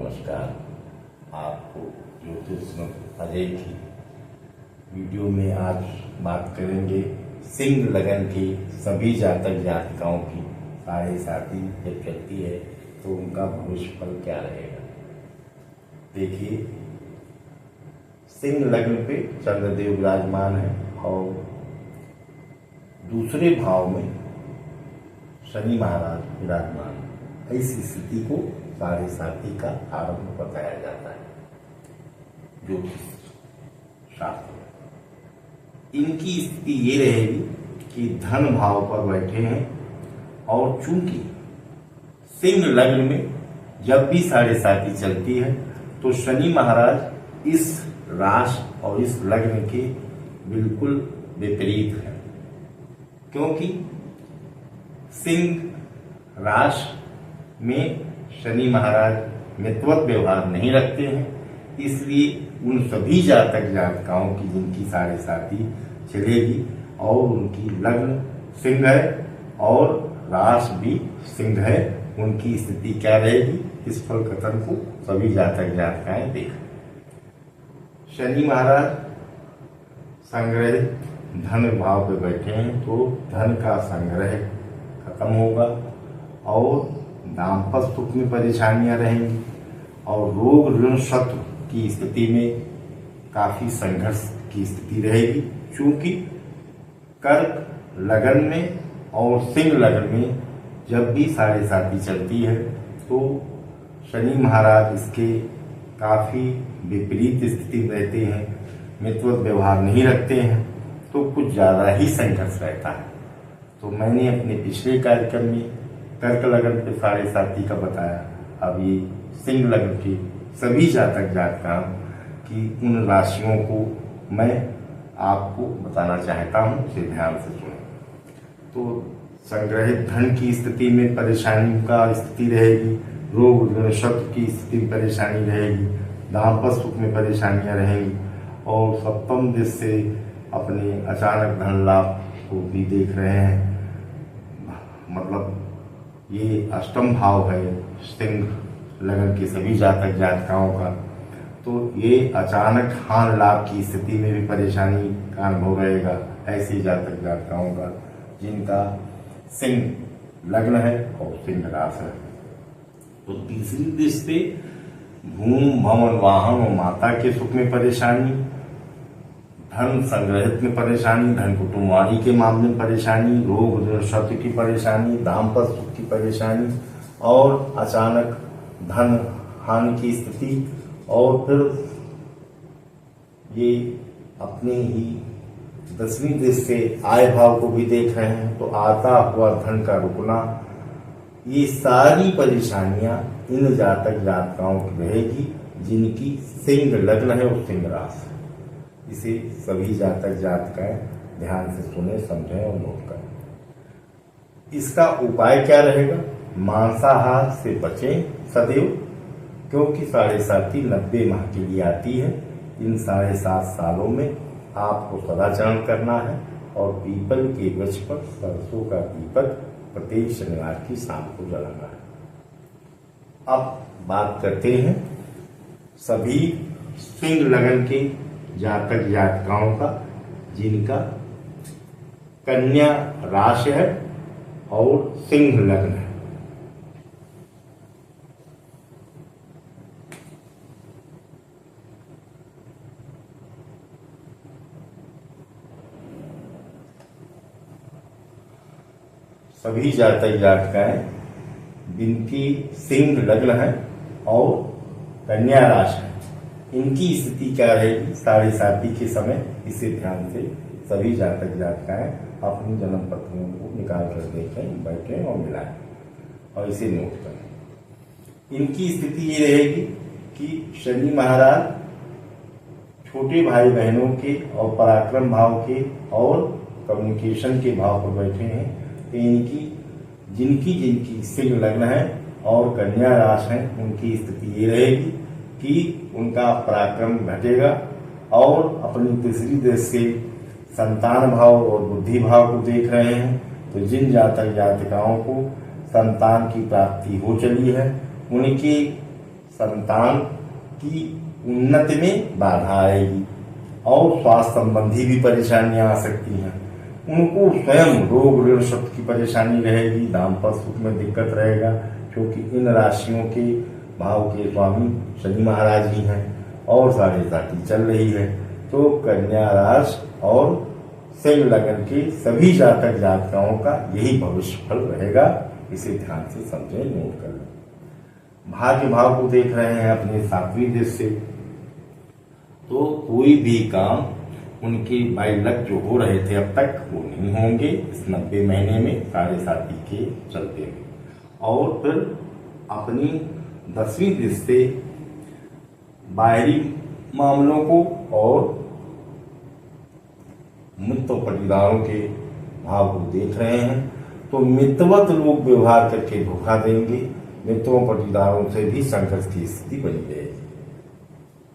नमस्कार। आपको ज्योतिष अजय की वीडियो में आज बात करेंगे सिंह लगन की सभी जातक जातिकाओं की साढ़े साथी जब चलती है तो उनका भविष्य फल क्या रहेगा। देखिए, सिंह लग्न पे चंद्रदेव विराजमान है और दूसरे भाव में शनि महाराज विराजमान है। इस स्थिति को साढ़े साथी का आरंभ बताया जाता है ज्योतिष शास्त्र में। इनकी स्थिति ये रहेगी कि धन भाव पर बैठे हैं और चूंकि सिंह लग्न में जब भी साढ़े साथी चलती है तो शनि महाराज इस राशि और इस लग्न के बिल्कुल विपरीत है, क्योंकि सिंह राशि में शनि महाराज मित्रवत व्यवहार नहीं रखते हैं। इसलिए उन सभी जातक जातिकाओं की जिनकी साढ़े साथी चलेगी और उनकी लग्न सिंह है और राशि भी सिंह है, उनकी स्थिति क्या रहेगी, इस फल कथन को सभी जातक जातिकाएं देखें। शनि महाराज संग्रहित धन भाव पे बैठे हैं तो धन का संग्रह खत्म होगा और दाम्पत्य सुख में परेशानियां रहेंगी और रोग ऋण शत्रु की स्थिति में काफी संघर्ष की स्थिति रहेगी। चूंकि कर्क लगन में और सिंह लगन में जब भी साढ़े साथी चलती है तो शनि महाराज इसके काफी विपरीत स्थिति में रहते हैं, मित्रवत व्यवहार नहीं रखते हैं, तो कुछ ज्यादा ही संघर्ष रहता है। तो मैंने अपने पिछले कार्यक्रम में कर्क लगन पे साढ़े साथी का बताया। अब ये सिंह लगन की सभी जातक जातिकाओं की उन राशियों को मैं आपको बताना चाहता हूँ, इसे ध्यान से सुनें। तो संग्रहित धन की स्थिति में परेशानी का स्थिति रहेगी, रोग ऋण शत्रु की स्थिति में परेशानी रहेगी, दाम्पत्य सुख में परेशानियां रहेंगी और सप्तम दृष्टि से अपने अचानक धन लाभ को भी देख रहे हैं। मतलब ये अष्टम भाव है सिंह लगन के सभी जातक जातिकाओं का, तो ये अचानक हान लाभ की स्थिति में भी परेशानी का अनुभव रहेगा ऐसे जातक जातिकाओं का जिनका सिंह लग्न है और सिंह राशि है। तो तीसरी दृष्टि से भूमि भवन वाहन और माता के सुख में परेशानी, धन संग्रहित में परेशानी, धन कुटुंबवारी के मामले में परेशानी, रोग ऋण शत्रु की परेशानी, दाम्पत्य सुख की परेशानी और अचानक धन हानि की स्थिति। और फिर ये अपने ही 10वीं दृष्टि से आय भाव को भी देख रहे हैं तो आता हुआ धन का रुकना, ये सारी परेशानियां इन जातक जातिकाओं की रहेगी जिनकी सिंह लग्न है और सिंह राशि। इसे सभी जातक जातिकाएं ध्यान से सुने, समझें और नोट करें। इसका उपाय क्या रहेगा? मांसाहार से बचें सदैव, क्योंकि साढ़े साथी 90 माह के लिए आती है। इन 7.5 सालों में आपको सदाचरण करना है और पीपल के वृक्ष पर सरसों का दीपक प्रत्येक शनिवार की शाम को जलाना है। अब बात करते हैं सभी सिंह लगन के जातक जातिकाओं का जिनका कन्या राशि है और सिंह लग्न है। सभी जातक जातिकाएं जिनकी सिंह लग्न है और कन्या राशि है, इनकी स्थिति क्या रहेगी साढ़े साथी के समय, इसे ध्यान से सभी जातक जातिकाएं अपनी जन्म पत्रियों को निकाल कर देखें, बैठें और मिलाएं और इसे नोट करें। इनकी स्थिति ये रहेगी कि शनि महाराज छोटे भाई बहनों के और पराक्रम भाव के और कम्युनिकेशन के भाव पर बैठे हैं। तो इनकी जिनकी जिनकी सिंह लग्न है और कन्या राशि है, उनकी स्थिति ये रहेगी कि उनका पराक्रम घटेगा और अपनी तीसरी दृष्टि से संतान भाव और बुद्धि भाव को देख रहे हैं। तो जिन जातक जातिकाओं को संतान की प्राप्ति हो चली है, उनकी संतान की उन्नति में बाधा आएगी और स्वास्थ्य संबंधी भी परेशानियां आ सकती हैं। उनको स्वयं रोग ऋण शब्द की परेशानी रहेगी, दाम्पत्य सुख में दिक्कत रहेगा, क्योंकि इन राशियों के भाव के स्वामी शनि महाराज ही हैं और 7.5 चल रही है। तो कन्या राशि और सिंह लग्न के सभी जातक जातिकाओं का यही भविष्य फल रहेगा। इसे ध्यान से समझें, नोट कर लें। भाग्य भाव को देख रहे हैं अपने 7वीं दृष्टि से, तो कोई भी काम उनके बाई लक जो हो रहे थे अब तक वो नहीं होंगे इस 90 महीने में 7.5 के चलते हुए। और फिर अपनी 10वीं दृष्टि से बाहरी मामलों को और मित्र पटीदारों के भाव को देख रहे हैं, तो मित्रवत लोग व्यवहार करके धोखा देंगे, मित्रों पटीदारों से भी संघर्ष की स्थिति बनी रहेगी।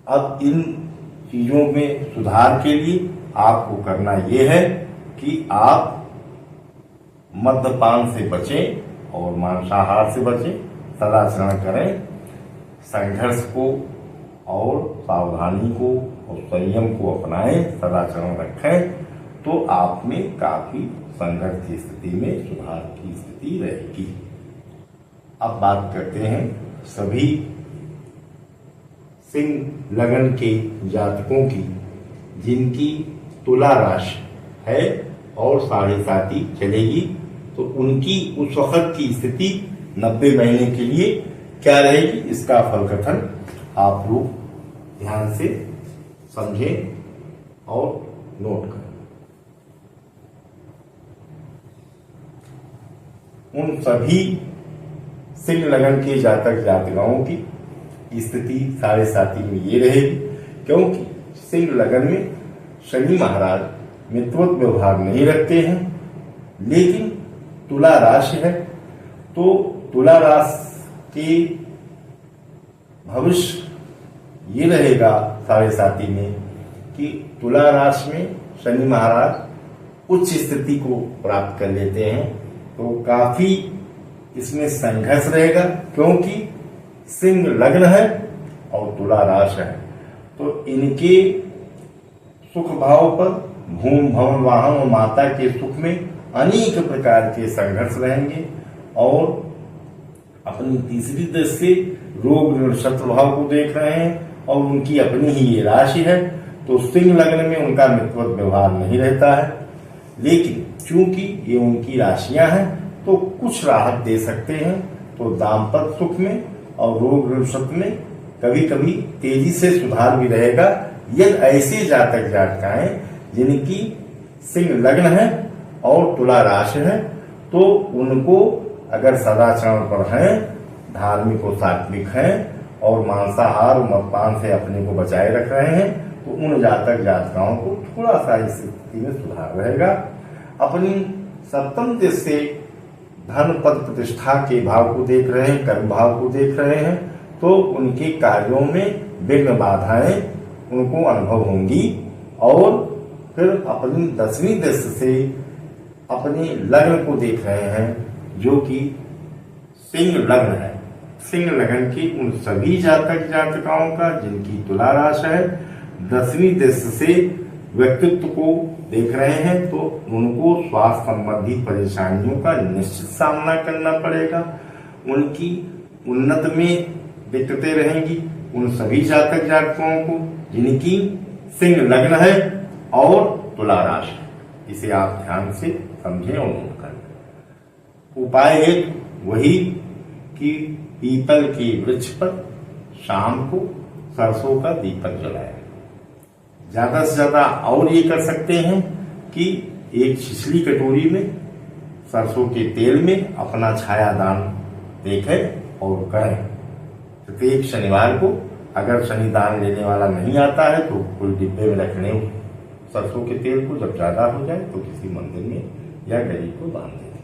अब इन चीजों में सुधार के लिए आपको करना यह है कि आप मद्यपान से बचें और मांसाहार से बचें, सदाचरण करें, संघर्ष को और सावधानी को और संयम को अपनाएं, सदाचरण रखें, तो आप में काफी संघर्ष की स्थिति में सुधार की स्थिति रहेगी। अब बात करते हैं सभी सिंह लग्न के जातकों की जिनकी तुला राशि है और 7.5 चलेगी, तो उनकी उस वक्त की स्थिति 90 महीने के लिए क्या रहेगी, इसका फल कथन आप लोग ध्यान से समझें और नोट करें। उन सभी सिंह लग्न के जातक जातिकाओं की स्थिति 7.5 में ये रहेगी, क्योंकि सिंह लग्न में शनि महाराज मित्रवत व्यवहार नहीं रखते हैं, लेकिन तुला राशि है, तो तुला राशि के भविष्य ये रहेगा 7.5 में कि तुला राशि में शनि महाराज उच्च स्थिति को प्राप्त कर लेते हैं, तो काफी इसमें संघर्ष रहेगा, क्योंकि सिंह लग्न है और तुला राशि है, तो इनके सुख भाव पर भूमि भवन वाहन और माता के सुख में अनेक प्रकार के संघर्ष रहेंगे। और अपनी तीसरी दृष्टि से रोग ऋण शत्रु भाव को देख रहे हैं और उनकी अपनी ही ये राशि है, तो सिंह लग्न में उनका मित्रवत व्यवहार नहीं रहता है, लेकिन चूंकि ये उनकी राशियां हैं तो कुछ राहत दे सकते हैं। तो दाम्पत्य सुख में और रोग ऋण शत्रु में कभी कभी तेजी से सुधार भी रहेगा, यदि ऐसे जातक जातिकाएं जिनकी सिंह लग्न है और तुला राशि है, तो उनको अगर सदाचरण पर हैं, धार्मिक और सात्विक हैं और मांसाहार और मदपान से अपने को बचाए रख रहे हैं, तो उन जातक जातिकाओं को थोड़ा सा इस स्थिति में सुधार रहेगा। अपनी 7वीं दृष्टि से धन पद प्रतिष्ठा के भाव को देख रहे हैं, कर्म भाव को देख रहे हैं, तो उनके कार्यों में विघ्न बाधाएं उनको अनुभव होंगी। और फिर अपनी 10वीं दृष्टि से अपने लग्न को देख रहे हैं, जो कि सिंह लग्न है। सिंह लग्न की उन सभी जातक जातिकाओं का जिनकी तुला राशि है, 10वीं दृष्टि से व्यक्तित्व को देख रहे हैं, तो उनको स्वास्थ्य संबंधी परेशानियों का निश्चित सामना करना पड़ेगा। उनकी उन्नत में दिक्कतें रहेंगी उन सभी जातक जातकों को जिनकी सिंह लग्न है और तुला राशि। इसे आप ध्यान से समझें और नोट करें। उपाय एक वही कि पीपल के वृक्ष पर शाम को सरसों का दीपक जलाएं। ज्यादा से ज्यादा और ये कर सकते हैं कि एक छिछली कटोरी में सरसों के तेल में अपना छायादान देखें और करें। प्रत्येक शनिवार को अगर शनिदान लेने वाला नहीं आता है तो कोई डिब्बे में रखने सरसों के तेल को, जब ज्यादा हो जाए तो किसी मंदिर में या गरीब को दान दे दें।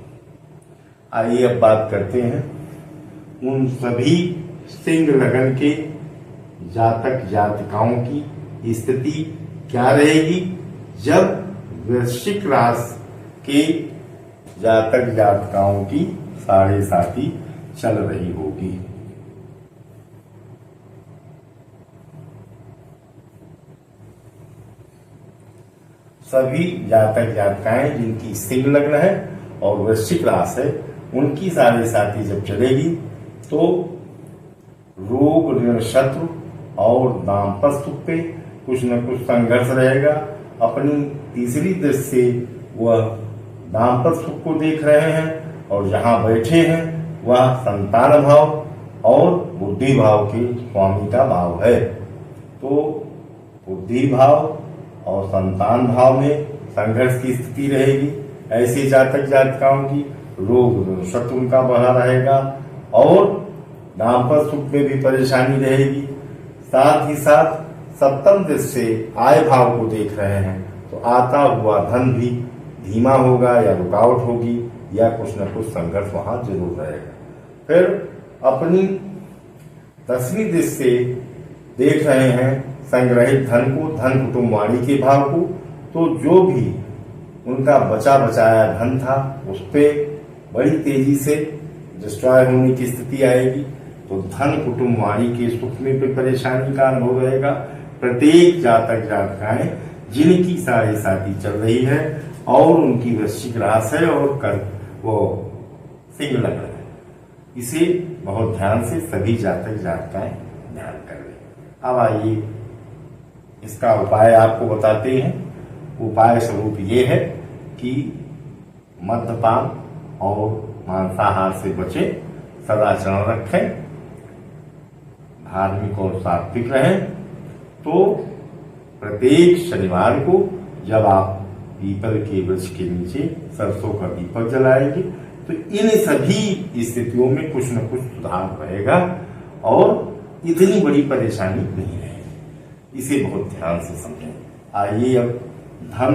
आइए अब बात करते हैं उन सभी सिंह लगन के जातक जातिकाओं की स्थिति क्या रहेगी जब वृश्चिक राशि के जातक जातिकाओं की 7.5 चल रही होगी। सभी जातक जातिकाएं जिनकी सिंह लग्न है और वृश्चिक राशि है, उनकी साढ़े साथी जब चलेगी तो रोग ऋण शत्रु और दाम्पत्य सुख पे कुछ न कुछ संघर्ष रहेगा। अपनी तीसरी दृष्टि से वह दाम्पत्य सुख को देख रहे हैं और जहां बैठे हैं वह संतान भाव और बुद्धि भाव के स्वामी का भाव है। तो बुद्धि भाव और संतान भाव में संघर्ष की स्थिति रहेगी। ऐसे जातक जातिकाओं की रोग शत्रु उनका बढ़ा रहेगा और दाम्पत्य सुख में भी परेशानी रहेगी। साथ ही साथ सप्तम दृष्टि से आय भाव को देख रहे हैं तो आता हुआ धन भी धीमा होगा या रुकावट होगी या कुछ न कुछ संघर्ष वहां जरूर रहेगा। फिर अपनी 10वीं दृष्टि से देख रहे हैं संग्रहित धन को, धन कुटुंब वाणी के भाव को, तो जो भी उनका बचा बचाया धन था उस पे बड़ी तेजी से डिस्ट्रॉय होने की स्थिति आएगी। तो धन कुटुंब वाणी के सुख में भी परेशानी का अनुभव रहेगा। प्रत्येक जातक जातिकाएं जिनकी साढ़े साथी चल रही है और उनकी वृश्चिक राशि है और कर वो सिंह लग्न है, इसे बहुत ध्यान से सभी जातक जातिकाएं ध्यान कर लें। अब आइए इसका उपाय आपको बताते हैं। उपाय स्वरूप ये है कि मद्यपान और मांसाहार से बचे, सदाचरण रखें, धार्मिक और सात्विक रहें। तो प्रत्येक शनिवार को जब आप पीपल के वृक्ष के नीचे सरसों का दीपक जलाएंगे तो इन सभी स्थितियों में कुछ न कुछ सुधार रहेगा और इतनी बड़ी परेशानी नहीं रहेगी। इसे बहुत ध्यान से समझें। आइए अब धन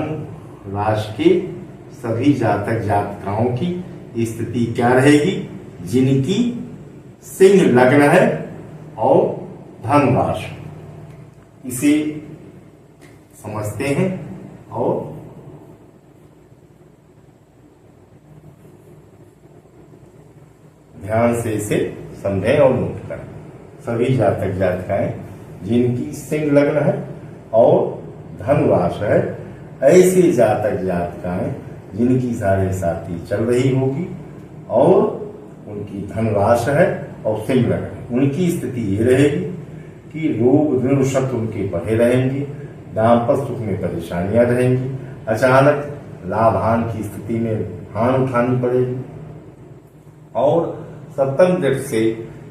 राशि के सभी जातक जातिकाओं की स्थिति क्या रहेगी जिनकी सिंह लग्न है और धन राशि, इसे समझते हैं और ध्यान से इसे समझें और नोट करें। सभी जातक जातिकाएं जिनकी सिंह लग्न है और धन राशि है, ऐसे जातक जातिकाएं जिनकी साढ़े साथी चल रही होगी और उनकी धन राशि है और सिंह लग्न है, उनकी स्थिति ये रहेगी कि रोग ऋण शत्रु उनके बढ़े रहेंगे, दाम्पत्य सुख में परेशानियां रहेंगी, अचानक लाभ हानि की स्थिति में हानि उठानी पड़ेगी और सप्तम दृष्टि से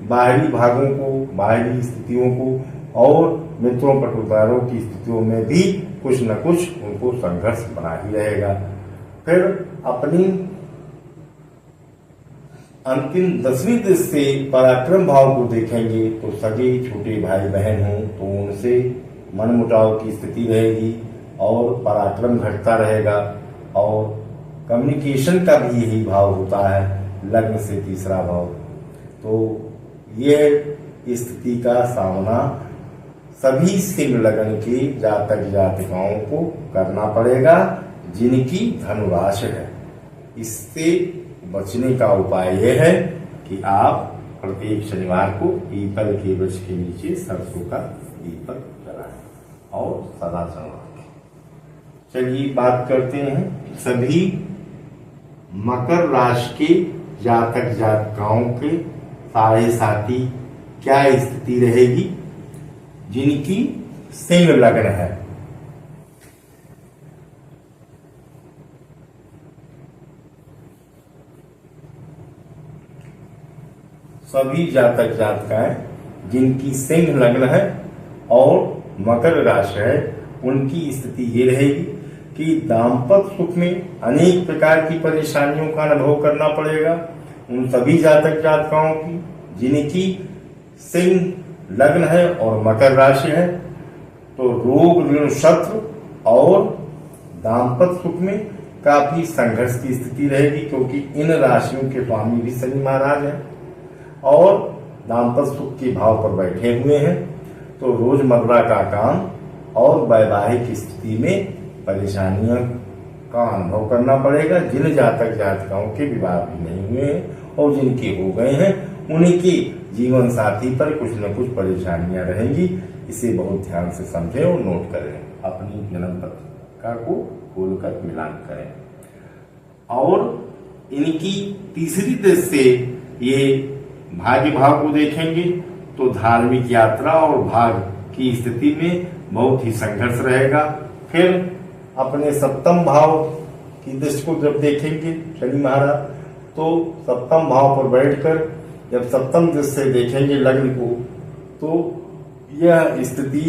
बाहरी भागों को, बाहरी स्थितियों को और मित्रों पटुदारों की स्थितियों में भी कुछ न कुछ उनको संघर्ष बना ही रहेगा। फिर अपनी अंतिम 10वीं दृष्टि से पराक्रम भाव को देखेंगे तो सगे छोटे भाई बहन हों तो उनसे मनमुटाव की स्थिति रहेगी और पराक्रम घटता रहेगा और कम्युनिकेशन का भी यही भाव होता है, लग्न से तीसरा भाव। तो ये स्थिति का सामना सभी सिंह लग्न के जातक जातिकाओं को करना पड़ेगा जिनकी धन राशि है। इससे बचने का उपाय यह है कि आप प्रत्येक शनिवार को पीपल के वृक्ष के नीचे सरसों का दीपक जलाएं और सदाचरण रखें। चलिए बात करते हैं सभी मकर राशि के जातक जातिकाओं के साढ़े साथी क्या स्थिति रहेगी जिनकी सिंह लग्न है। सभी जातक जातिकाएं जिनकी सिंह लग्न है और मकर राशि है, उनकी स्थिति ये रहेगी कि दाम्पत्य सुख में अनेक प्रकार की परेशानियों का अनुभव करना पड़ेगा। उन सभी जातक जातिकाओं की जिनकी सिंह लग्न है और मकर राशि है, तो रोग ऋण शत्रु और दाम्पत्य सुख में काफी संघर्ष की स्थिति रहेगी क्योंकि इन राशियों के स्वामी भी शनि महाराज हैं और दाम्पत्य सुख के भाव पर बैठे हुए हैं। तो रोजमर्रा का काम और वैवाहिक स्थिति में परेशानियों का अनुभव करना पड़ेगा। जिन जातक जातिकाओं के विवाह भी नहीं हुए हैं और जिनके हो गए हैं उनके जीवन साथी पर कुछ न कुछ परेशानियां रहेंगी। इसे बहुत ध्यान से समझें और नोट करें। अपनी जन्म पत्रिका को गोलकत मिलान करें। और इनकी तीसरी दृष्टि से ये भाग्य भाव को देखेंगे तो धार्मिक यात्रा और भाग्य की स्थिति में बहुत ही संघर्ष रहेगा। फिर अपने सप्तम भाव की दृष्टि को जब देखेंगे शनि महाराज, तो सप्तम भाव पर बैठकर जब सप्तम दृष्टि से देखेंगे लग्न को, तो यह स्थिति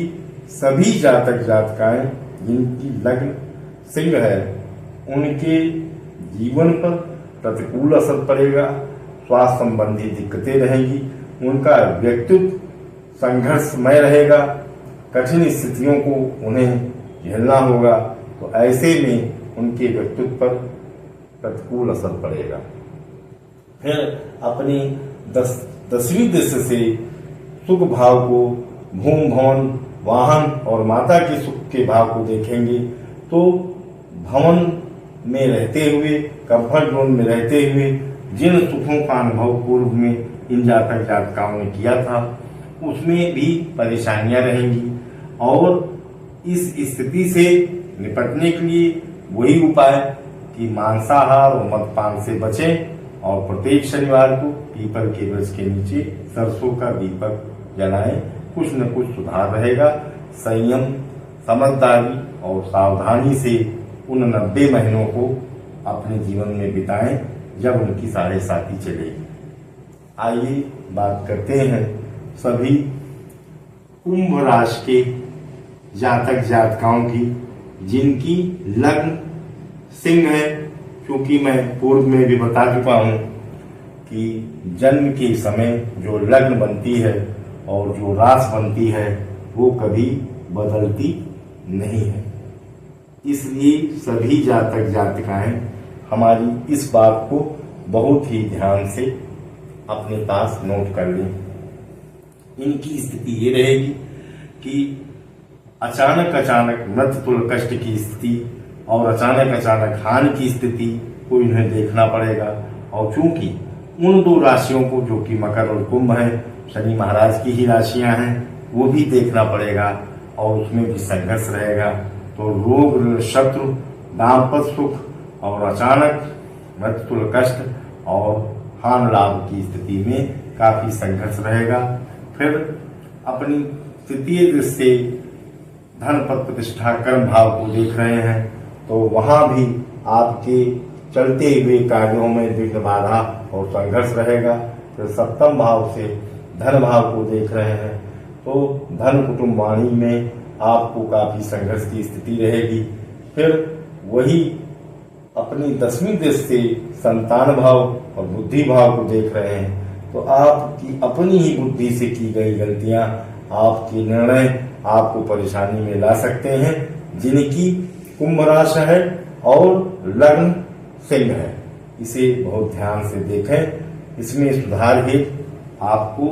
सभी जातक जातिकाएं जिनकी लग्न सिंह है उनके जीवन पर प्रतिकूल असर पड़ेगा, स्वास्थ्य संबंधी दिक्कतें रहेंगी, उनका व्यक्तित्व संघर्षमय रहेगा, कठिन स्थितियों को उन्हें झेलना होगा। तो ऐसे में उनके व्यक्तित्व पर प्रतिकूल असर पड़ेगा। फिर अपनी 10वीं दृष्टि से सुख भाव को, भूमि भवन वाहन और माता के सुख के भाव को देखेंगे तो भवन में रहते हुए, कंफर्ट जोन में रहते हुए जिन सुखों का अनुभव पूर्व में इन जातक जातिकाओं ने किया था उसमें भी परेशानियां रहेंगी। और इस स्थिति से निपटने के लिए वही उपाय कि मांसाहार और मदपान से बचें और प्रत्येक शनिवार को पीपल के वृक्ष के नीचे सरसों का दीपक जलाएं। कुछ न कुछ सुधार रहेगा। संयम, समझदारी और सावधानी से उन 90 महीनों को अपने जीवन में बिताएं जब उनकी 7.5 चलेगी। आइए बात करते हैं सभी कुंभ राशि के जातक जातिकाओं की जिनकी लग्न सिंह है। क्योंकि मैं पूर्व में भी बता चुका हूं कि जन्म के समय जो लग्न बनती है और जो राशि बनती है वो कभी बदलती नहीं है। इसलिए सभी जातक जातिकाएं हमारी इस बात को बहुत ही ध्यान से अपने पास नोट कर लें। इनकी स्थिति ये रहेगी कि अचानक मृत्यु तुल्य कष्ट की स्थिति और अचानक हानि की स्थिति को इन्हें देखना पड़ेगा। और चूंकि उन 2 राशियों को जो कि मकर और कुंभ है, शनि महाराज की ही राशियां हैं, वो भी देखना पड़ेगा और उसमें भी संघर्ष रहेगा। तो रोग, शत्रु, दाम्पत्य सुख और अचानक मृत्यु तुल्य कष्ट और हानि लाभ की स्थिति में काफी संघर्ष रहेगा। फिर अपनी तृतीय दृष्टि से धन पद प्रतिष्ठा कर्म भाव को देख रहे हैं तो वहां भी आपके चलते हुए कार्यों में विघ्न बाधा और संघर्ष रहेगा। फिर सप्तम भाव से धन भाव को देख रहे हैं तो धन कुटुंब वाणी में आपको काफी संघर्ष की स्थिति रहेगी। फिर वही अपनी 10वीं दृष्टि से संतान भाव और बुद्धि भाव को देख रहे हैं तो आपकी अपनी ही बुद्धि से की गई गलतियां, आपके निर्णय आपको परेशानी में ला सकते हैं। जिनकी कुंभ राशि है और लग्न सिंह है, इसे बहुत ध्यान से देखें। इसमें सुधार हेतु आपको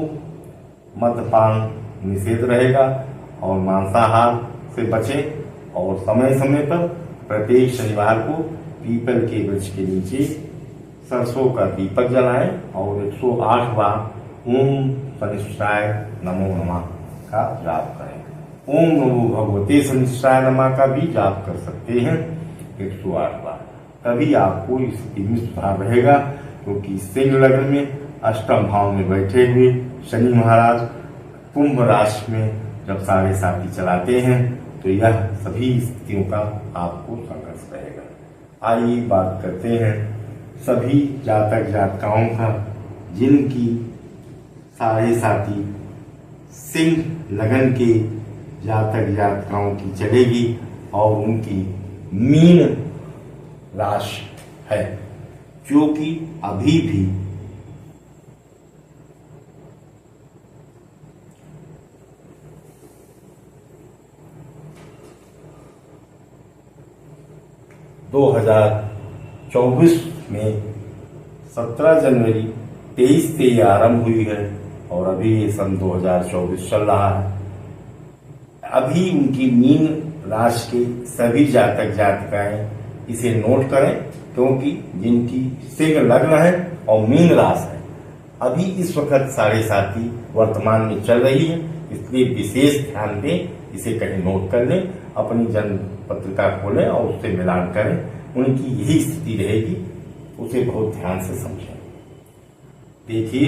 मद्यपान निषेध रहेगा और मांसाहार से बचें और समय समय पर प्रत्येक शनिवार को पीपल के वृक्ष के नीचे सरसों का दीपक जलाएं और 108 बार ओम शनिश्चराय नमो नमः का जाप करें। ओम नमो भगवते शनिश्चराय नमः का भी जाप कर सकते हैं 108 बार। तभी आपको इस स्थिति में सुधार रहेगा। क्योंकि सिंह लग्न में अष्टम भाव में बैठे हुए शनि महाराज कुंभ राशि में जब 7.5 चलाते हैं तो यह सभी स्थितियों का आपको संघर्ष रहेगा। आइए बात करते हैं सभी जातक जातिकाओं का जिनकी 7.5 सिंह लगन के जातक जातिकाओं की चलेगी और उनकी मीन राशि है जो कि अभी भी (2024) में 17 जनवरी 23 से ये आरंभ हुई है और अभी ये सन 2024 चल रहा है। अभी उनकी मीन राशि के सभी जातक जातिकाएं इसे नोट करें क्योंकि जिनकी सिंह लग्न है और मीन राशि है अभी इस वक्त 7.5 वर्तमान में चल रही है, इसलिए विशेष ध्यान दें, इसे कहीं नोट कर लें। अपनी जन्म पत्रिका खोलें और उससे मिलान करें। उनकी यही स्थिति रहेगी, उसे बहुत ध्यान से समझें। देखिए,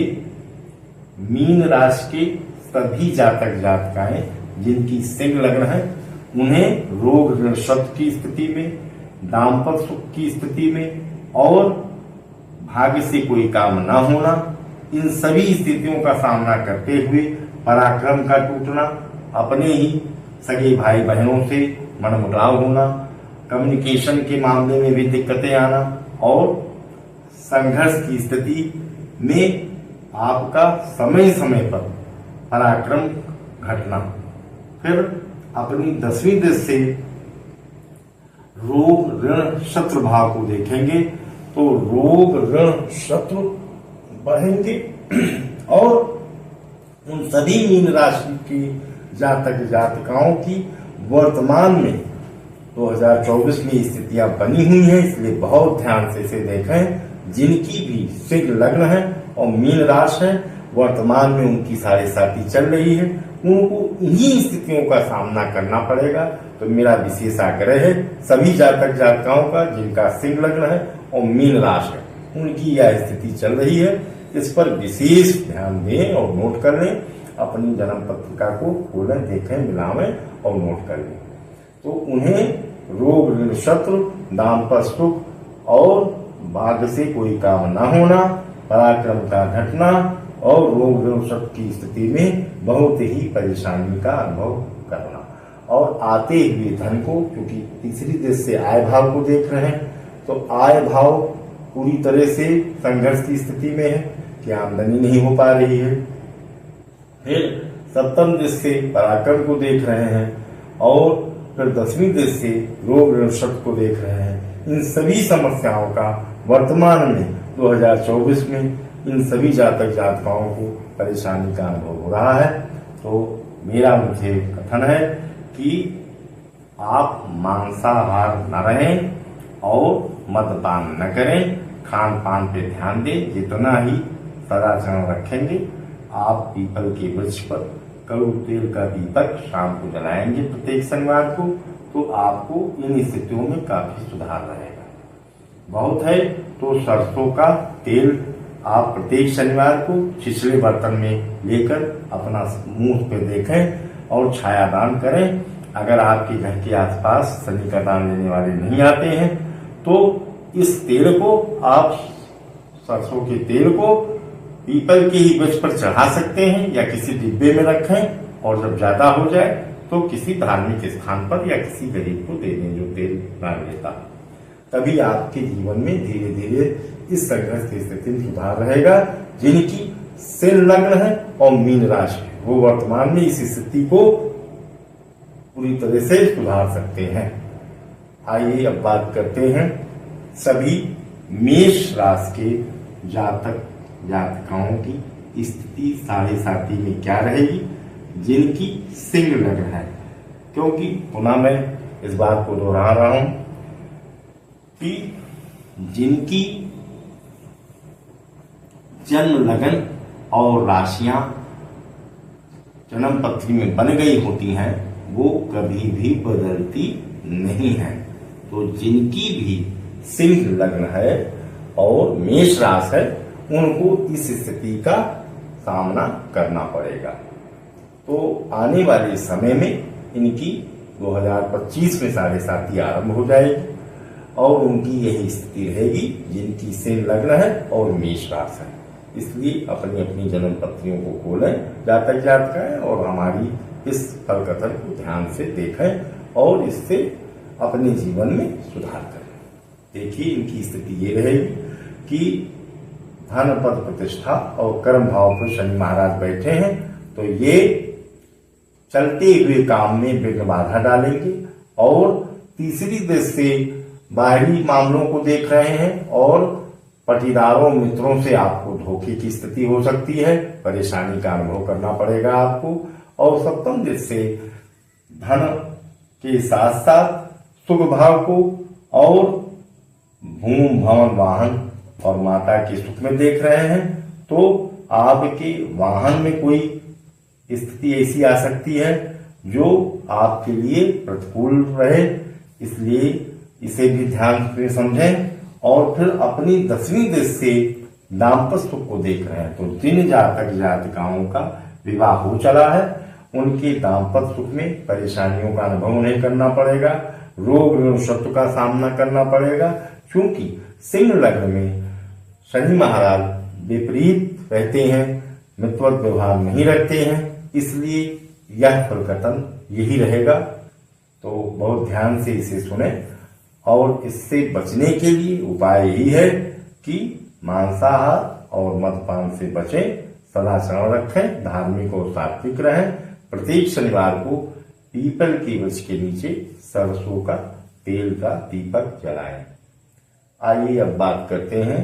मीन राशि के सभी जातक जातिकाएं जिनकी सिंह लग्न है, उन्हें रोग ऋण शत्रु की स्थिति में, दाम्पत्य सुख की स्थिति में और भाग्य से कोई काम न होना, इन सभी स्थितियों का सामना करते हुए पराक्रम का टूटना, अपने ही सगे भाई बहनों से मनमुटाव होना, कम्युनिकेशन के मामले में भी दिक्कतें आना और संघर्ष की स्थिति में आपका समय समय पर पराक्रम घटना। फिर अपनी 10वीं दृष्टि से रोग ऋण शत्रु भाव को देखेंगे तो रोग ऋण शत्रु बढ़ेंगे और उन सभी मीन राशि की जातक जातिकाओं की वर्तमान में 2024 में स्थितियां बनी हुई हैं, इसलिए बहुत ध्यान से इसे देखें। जिनकी भी सिंह लग्न है और मीन राशि है, वर्तमान में उनकी साढ़े साथी चल रही है, उनको इन्हीं स्थितियों का सामना करना पड़ेगा। तो मेरा विशेष आग्रह है सभी जातक जातिकाओं का जिनका सिंह लग्न है और मीन राशि है, उनकी यह स्थिति चल रही है, इस पर विशेष ध्यान दें और नोट कर लें। अपनी जन्म पत्रिका को खोलें, देखें, मिलावें और नोट कर लें। तो उन्हें रोग ऋण शत्रु, दाम्पत्य सुख और भाग्य से कोई काम न होना, पराक्रम का घटना और रोग ऋण शत्रु की स्थिति में बहुत ही परेशानी का अनुभव करना और आते हुए धन को, क्योंकि तीसरी दृष्टि से आय भाव को देख रहे हैं, तो आय भाव पूरी तरह से संघर्ष की स्थिति में है कि आमदनी नहीं हो पा रही है। फिर सप्तम दृष्टि से पराक्रम को देख रहे हैं और फिर 10वीं दृष्टि से रोग ऋण शत्रु को देख रहे हैं। इन सभी समस्याओं का वर्तमान में 2024 में इन सभी जातक जातिकाओं को परेशानी का अनुभव हो रहा है। तो मेरा मुझे कथन है कि आप मांसाहार न रहें और मद्यपान न करें, खान पान पे ध्यान दें। जितना ही सदाचरण रखेंगे, आप पीपल के वृक्ष पर कड़ू तेल का दीपक शाम को जलाएंगे प्रत्येक शनिवार को, तो आपको इन स्थितियों में काफी सुधार रहेगा। बहुत है तो सरसों का तेल आप प्रत्येक शनिवार को छिछले बर्तन में लेकर अपना मुंह पे देखें और छायादान करें। अगर आपके घर के आसपास शनि का दान लेने वाले नहीं आते हैं तो इस तेल को आप, सरसों के तेल को पीपल के ही वृक्ष पर चढ़ा सकते हैं या किसी डिब्बे में रखें और जब ज्यादा हो जाए तो किसी धार्मिक स्थान पर या किसी गरीब को दे दें जो तेल दान लेता। तभी आपके जीवन में धीरे धीरे इस संघर्ष की स्थिति में सुधार रहेगा। जिनकी सिंह लग्न है और मीन राशि है, वो वर्तमान में इस स्थिति को पूरी तरह से सुधार सकते हैं। आइए अब बात करते हैं सभी मेष राशि के जातक जातिकाओं की स्थिति साढ़े साथी में क्या रहेगी जिनकी सिंह लग्न है। क्योंकि पुनः मैं इस बात को दोहरा रहा हूं कि जिनकी जन्म लगन और राशियां जन्म पत्री में बन गई होती हैं वो कभी भी बदलती नहीं है। तो जिनकी भी सिंह लग्न है और मेष राशि है उनको इस स्थिति का सामना करना पड़ेगा। तो आने वाले समय में इनकी 2025 में साढ़े साथी आरंभ हो जाएगी और उनकी यही स्थिति रहेगी जिनकी सिंह लग्न है और मेष राशि है। इसलिए अपनी अपनी जन्म पत्रियों को खोलें जातक जातिकाएं और हमारी इस फल कथन को ध्यान से देखें और इससे अपने जीवन में सुधार करें। देखिए इनकी स्थिति ये रहेगी कि धन पद प्रतिष्ठा और कर्म भाव पर शनि महाराज बैठे हैं, तो ये चलते हुए काम में विघ्न बाधा डालेंगे और तीसरी दृष्टि से बाहरी मामलों को देख रहे हैं और पटीदारों मित्रों से आपको धोखे की स्थिति हो सकती है, परेशानी का अनुभव करना पड़ेगा आपको। और सप्तम दृष्टि से धन के साथ साथ सुख भाव को और भूमि भवन वाहन और माता के सुख में देख रहे हैं, तो आपके वाहन में कोई स्थिति ऐसी आ सकती है जो आपके लिए प्रतिकूल रहे, इसलिए इसे भी ध्यान से समझें। और फिर अपनी 10वीं दृष्टि से दाम्पत्य सुख को देख रहे हैं, तो जिन जातक जातिकाओं का विवाह हो चला है उनके दाम्पत्य सुख में परेशानियों का अनुभव नहीं करना पड़ेगा, रोग ऋण शत्रु का सामना करना पड़ेगा, क्योंकि सिंह लग्न में शनि महाराज विपरीत रहते हैं, मित्रवत व्यवहार नहीं रखते हैं, इसलिए यह परिवर्तन यही रहेगा। तो बहुत ध्यान से इसे सुने और इससे बचने के लिए उपाय यही है कि मांसाहार और मदपान से बचें, सदाचरण रखें, धार्मिक और सात्विक रहें। प्रत्येक शनिवार को पीपल के वृक्ष के नीचे सरसों का तेल का दीपक जलाएं। आइए अब बात करते हैं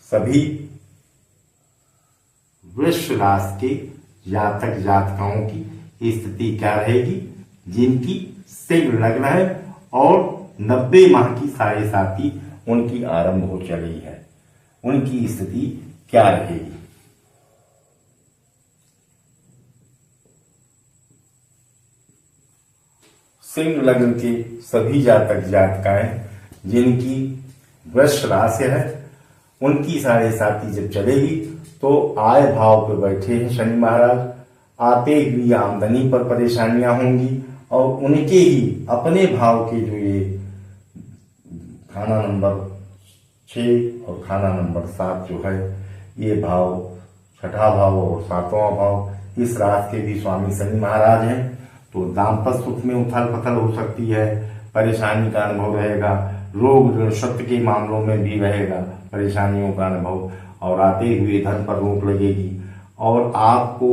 सभी वृष राशि के जातक जातिकाओं की स्थिति क्या रहेगी, जिनकी सिंह लग्न है और 90 माह की साढ़े साथी उनकी आरंभ हो चली है, उनकी स्थिति क्या रहेगी। सिंह लग्न के सभी जातक जातिकाएं जिनकी वृष राशि है, उनकी साढ़े साथी जब चलेगी तो आय भाव पर बैठे हैं शनि महाराज, आते हुई आमदनी पर परेशानियां होंगी और उनके ही अपने भाव के जो ये खाना नंबर 6 और खाना नंबर 7 जो है, ये भाव छठा भाव और 7वां भाव, इस राशि के भी स्वामी शनि महाराज हैं। तो दाम्पत्य सुख में उथल पथल हो सकती है, परेशानी का अनुभव रहेगा, रोग ऋण शत्रु के मामलों में भी रहेगा परेशानियों का अनुभव, और आते हुए धन पर रोक लगेगी। और आपको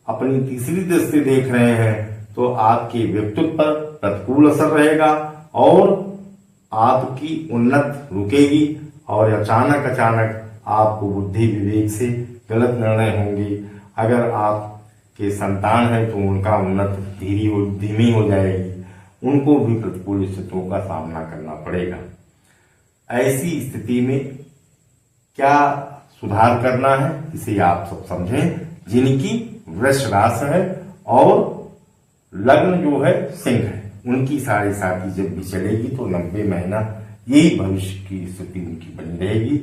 अपनी तीसरी दृष्टि देख रहे हैं तो आपके व्यक्तित्व पर प्रतिकूल असर रहेगा और आपकी उन्नत रुकेगी और अचानक आपको बुद्धि विवेक से गलत निर्णय होंगे। अगर आपके संतान है तो उनका उन्नत धीमी हो जाएगी, उनको भी प्रतिकूल स्थितियों का सामना करना पड़ेगा। ऐसी स्थिति में क्या सुधार करना है, इसे आप सब समझें। जिनकी वृष राशि है और लग्न जो है सिंह है, उनकी साढ़े साथी जब भी चलेगी तो 90 महीना यही भविष्य की स्थिति उनकी बनी रहेगी।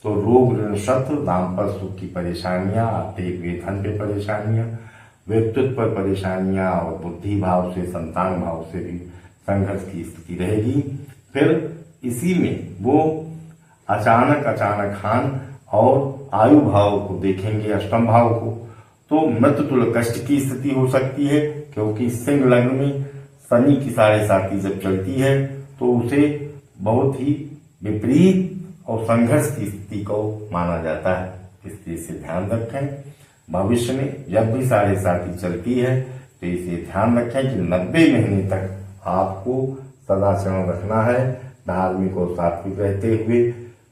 तो रोग ऋण शत्रु, दाम्पत्य सुख की परेशानियां, आते हुए धन पे परेशानियां, व्यक्तित्व पर परेशानियां और बुद्धि भाव से संतान भाव से भी संघर्ष की स्थिति रहेगी। फिर इसी में वो अचानक हान और आयु भाव को देखेंगे, अष्टम भाव को, तो मृत्यु तुल्य कष्ट की स्थिति हो सकती है, क्योंकि सिंह लग्न में शनि की साढ़े साथी जब चलती है तो उसे बहुत ही विपरीत और संघर्ष की स्थिति को माना जाता है। इसलिए इसे ध्यान रखें। भविष्य में जब भी साढ़े साथी चलती है तो इसे ध्यान रखें कि 90 महीने तक आपको सदाचरण रखना है, धार्मिक और सात्विक रहते हुए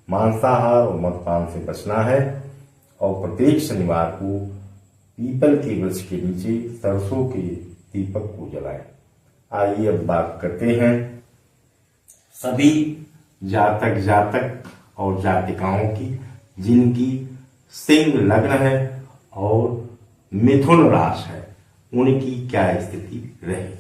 मांसाहार और मदपान से बचना है और प्रत्येक शनिवार को पीपल के वृक्ष के नीचे सरसों के दीपक को जलाएं। आइए अब बात करते हैं सभी जातक और जातिकाओं की जिनकी सिंह लग्न है और मिथुन राशि है, उनकी क्या स्थिति रहेगी।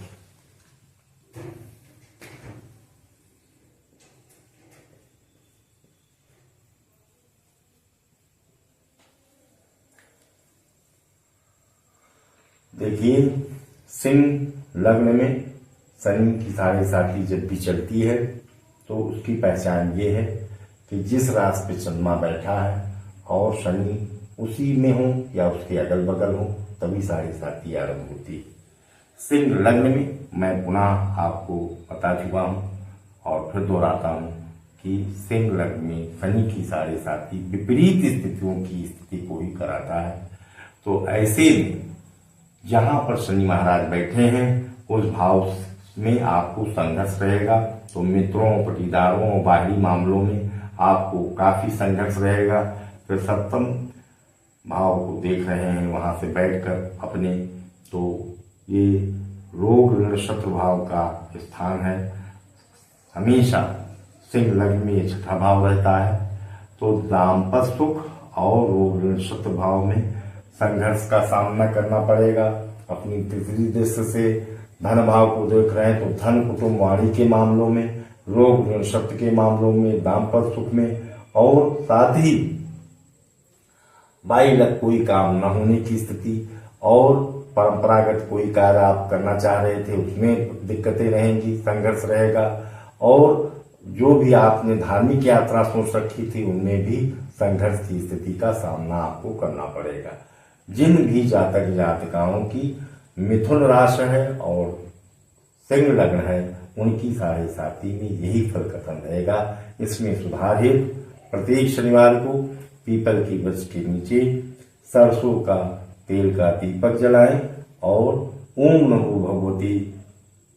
देखिए, सिंह लग्न में शनि की साढ़े साथी जब भी चलती है तो उसकी पहचान ये है कि जिस राशि पे चंद्रमा बैठा है और शनि उसी में हो या उसके अगल बगल हो, तभी साढ़े साथी आरंभ होती है। सिंह लग्न में मैं पुनः आपको बता चुका हूं और फिर दोहराता हूं कि सिंह लग्न में शनि की साढ़े साथी विपरीत स्थितियों की स्थिति को ही कराता है। तो ऐसे में जहां पर शनि महाराज बैठे हैं उस भाव में आपको संघर्ष रहेगा। तो मित्रों, पटीदारों और बाहरी मामलों में आपको काफी संघर्ष रहेगा। फिर सप्तम भाव को देख रहे हैं वहां से बैठकर अपने, तो ये रोग ऋण शत्रु भाव का स्थान है। हमेशा सिंह लग्न में ये छठा भाव रहता है। तो दाम्पत्य सुख और रोग ऋण शत्रु भाव में संघर्ष का सामना करना पड़ेगा। अपनी तीसरी दृष्टि से धन भाव को देख रहे हैं तो धन, कुटुंब, वाणी के मामलों में, रोग ऋण शब्द के मामलों में, दाम्पत्य सुख में, और साथ ही बाह्य कोई काम न होने की स्थिति, और परंपरागत कोई कार्य आप करना चाह रहे थे उसमें दिक्कतें रहेंगी, संघर्ष रहेगा, और जो भी आपने धार्मिक यात्रा सोच रखी थी उनमें भी संघर्ष की स्थिति का सामना आपको करना पड़ेगा। जिन भी जातक जातिकाओं की मिथुन राशि है और सिंह लग्न है उनकी 7.5 में यही फल कथन रहेगा। इसमें सुधार हेतु प्रत्येक शनिवार को पीपल की वृक्ष के नीचे सरसों का तेल का दीपक जलाएं और ओम नमो भगवती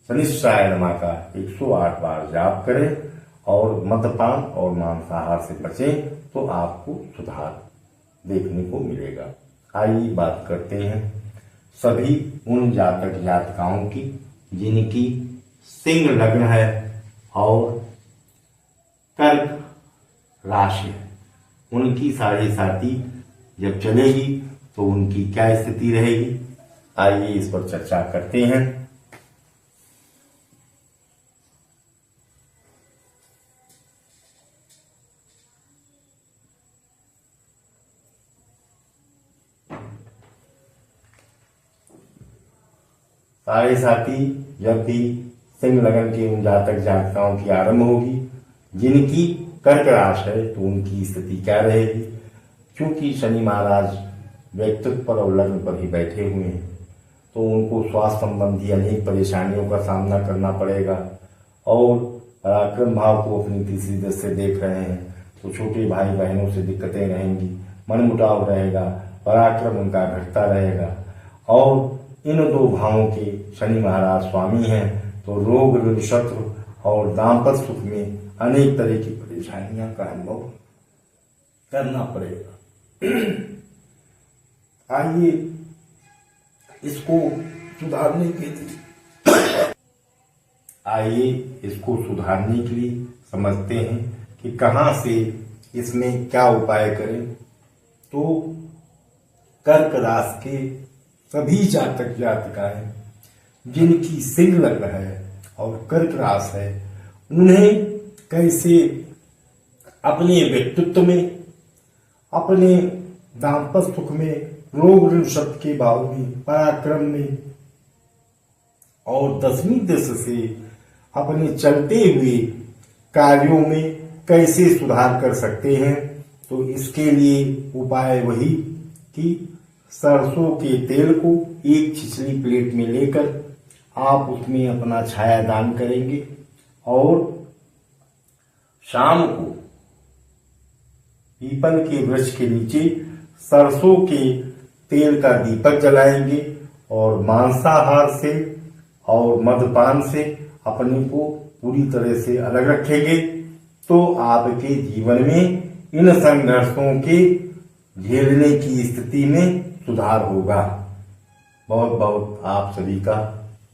शनिश्चराय नमः का 108 बार जाप करें और मद्यपान और मांसाहार से बचें तो आपको सुधार देखने को मिलेगा। आइए बात करते हैं सभी उन जातक जातिकाओं की जिनकी सिंह लग्न है और कर्क राशि है। उनकी 7.5 जब चलेगी तो उनकी क्या स्थिति रहेगी, आइए इस पर चर्चा करते हैं। साढ़े जब भी सिंह लगन के उन जातक जातिकाओं की आरंभ होगी जिनकी कर्क राशि है तो उनकी स्थिति क्या रहेगी। क्योंकि शनि महाराज व्यक्तित्व पर और लग्न पर ही बैठे हुए हैं तो उनको स्वास्थ्य संबंधी अनेक परेशानियों का सामना करना पड़ेगा, और पराक्रम भाव को अपनी तीसरी दृष्टि से देख रहे हैं तो छोटे भाई बहनों से दिक्कतें रहेंगी, मनमुटाव रहेगा, पराक्रम उनका घटता रहेगा, और इन 2 भावों के शनि महाराज स्वामी हैं तो रोग ऋण शत्रु और दाम्पत्य सुख में अनेक तरह की परेशानियां का अनुभव करना पड़ेगा। आइए इसको सुधारने के लिए समझते हैं कि कहां से इसमें क्या उपाय करें। तो कर्क राशि के सभी जातक जातिकाएं जिनकी सिंह लग्न है और कर्क राशि है उन्हें कैसे अपने व्यक्तित्व में, अपने दाम्पत्य सुख में, रोग ऋण शब्द के भाव में, पराक्रम में और 10वीं दृष्टि से अपने चलते हुए कार्यों में कैसे सुधार कर सकते हैं। तो इसके लिए उपाय वही कि सरसों के तेल को एक छिछली प्लेट में लेकर आप उसमें अपना छाया दान करेंगे और शाम को पीपल के वृक्ष के नीचे सरसों के तेल का दीपक जलाएंगे और मांसाहार से और मद्यपान से अपने को पूरी तरह से अलग रखेंगे तो आपके जीवन में इन संघर्षों के झेलने की स्थिति में सुधार होगा। बहुत बहुत आप सभी का